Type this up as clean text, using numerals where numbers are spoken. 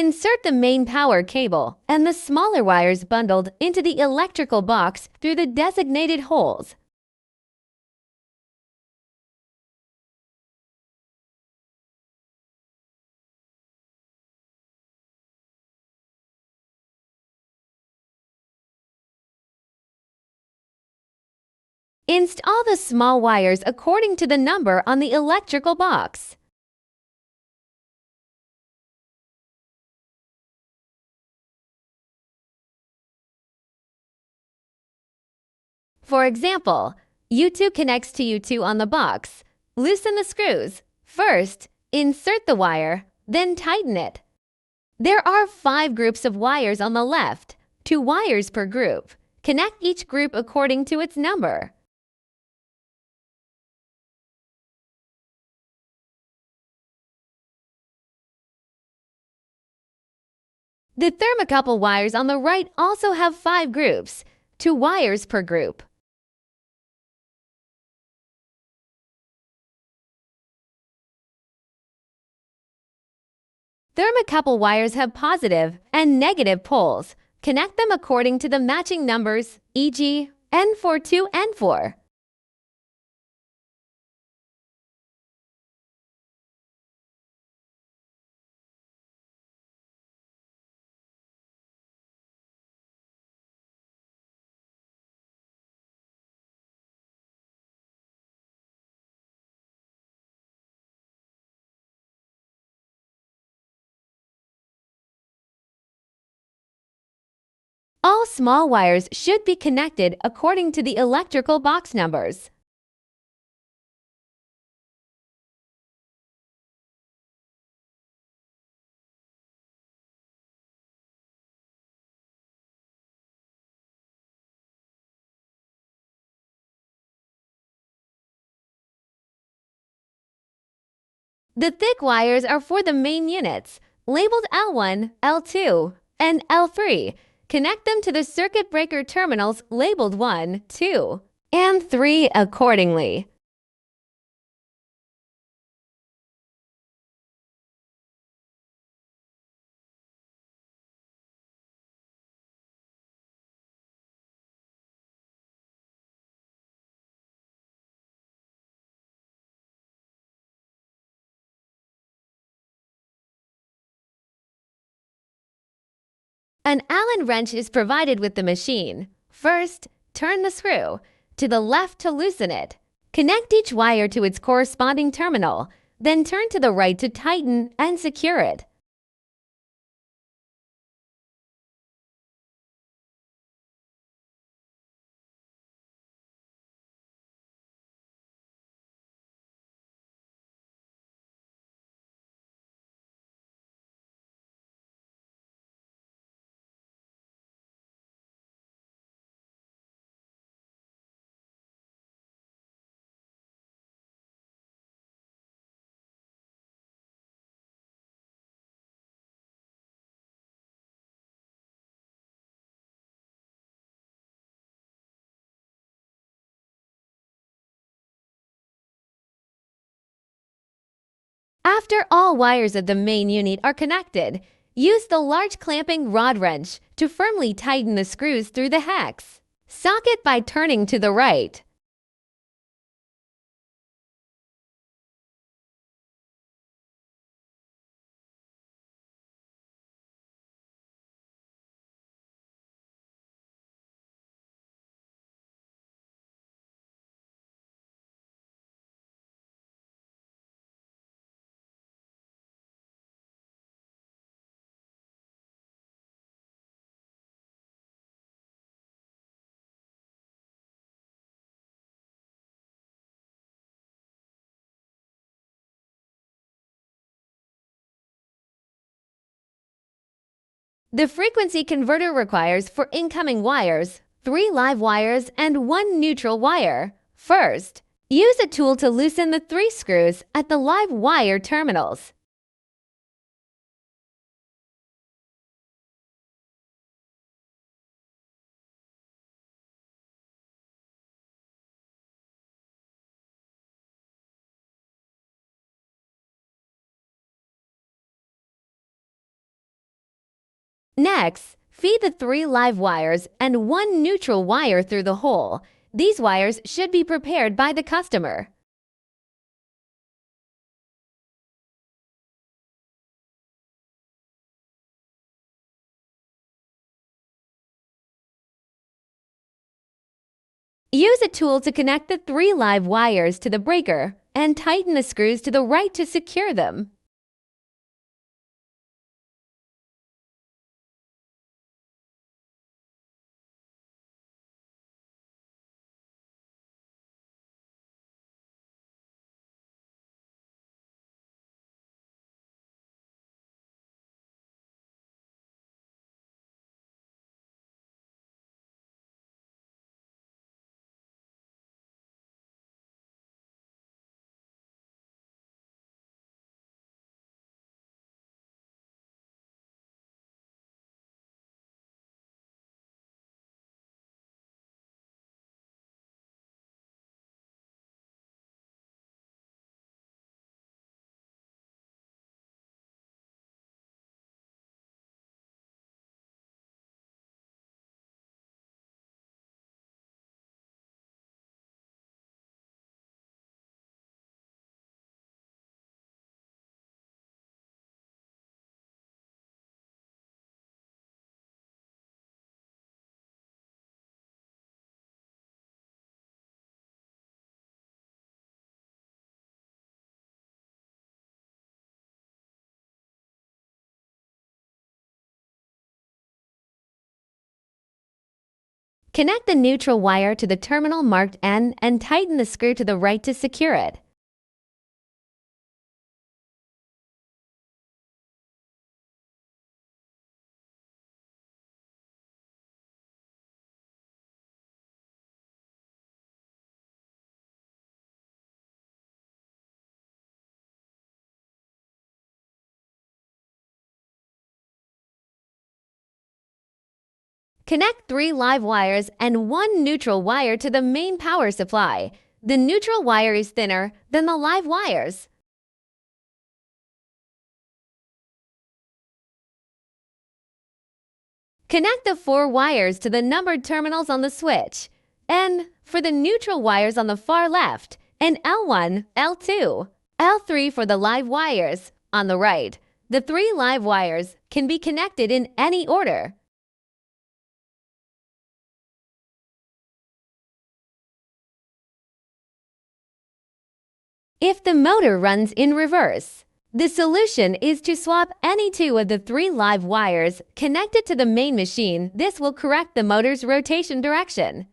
Insert the main power cable and the smaller wires bundled into the electrical box through the designated holes. Install the small wires according to the number on the electrical box. For example, U2 connects to U2 on the box. Loosen the screws. First, insert the wire, then tighten it. There are 5 groups of wires on the left, 2 wires per group. Connect each group according to its number. The thermocouple wires on the right also have 5 groups, 2 wires per group. Thermocouple wires have positive and negative poles. Connect them according to the matching numbers, e.g., N4 to N4. All small wires should be connected according to the electrical box numbers. The thick wires are for the main units, labeled L1, L2, and L3. Connect them to the circuit breaker terminals labeled 1, 2, and 3 accordingly. An Allen wrench is provided with the machine. First, turn the screw to the left to loosen it. Connect each wire to its corresponding terminal, then turn to the right to tighten and secure it. After all wires of the main unit are connected, use the large clamping rod wrench to firmly tighten the screws through the hex. Socket by turning to the right. The frequency converter requires for incoming wires 3 live wires and 1 neutral wire. First, use a tool to loosen the 3 screws at the live wire terminals. Next, feed the 3 live wires and 1 neutral wire through the hole. These wires should be prepared by the customer. Use a tool to connect the 3 live wires to the breaker and tighten the screws to the right to secure them. Connect the neutral wire to the terminal marked N and tighten the screw to the right to secure it. Connect 3 live wires and 1 neutral wire to the main power supply. The neutral wire is thinner than the live wires. Connect the 4 wires to the numbered terminals on the switch. N for the neutral wires on the far left, and L1, L2, L3 for the live wires on the right. The 3 live wires can be connected in any order. If the motor runs in reverse, the solution is to swap any 2 of the 3 live wires connected to the main machine. This will correct the motor's rotation direction.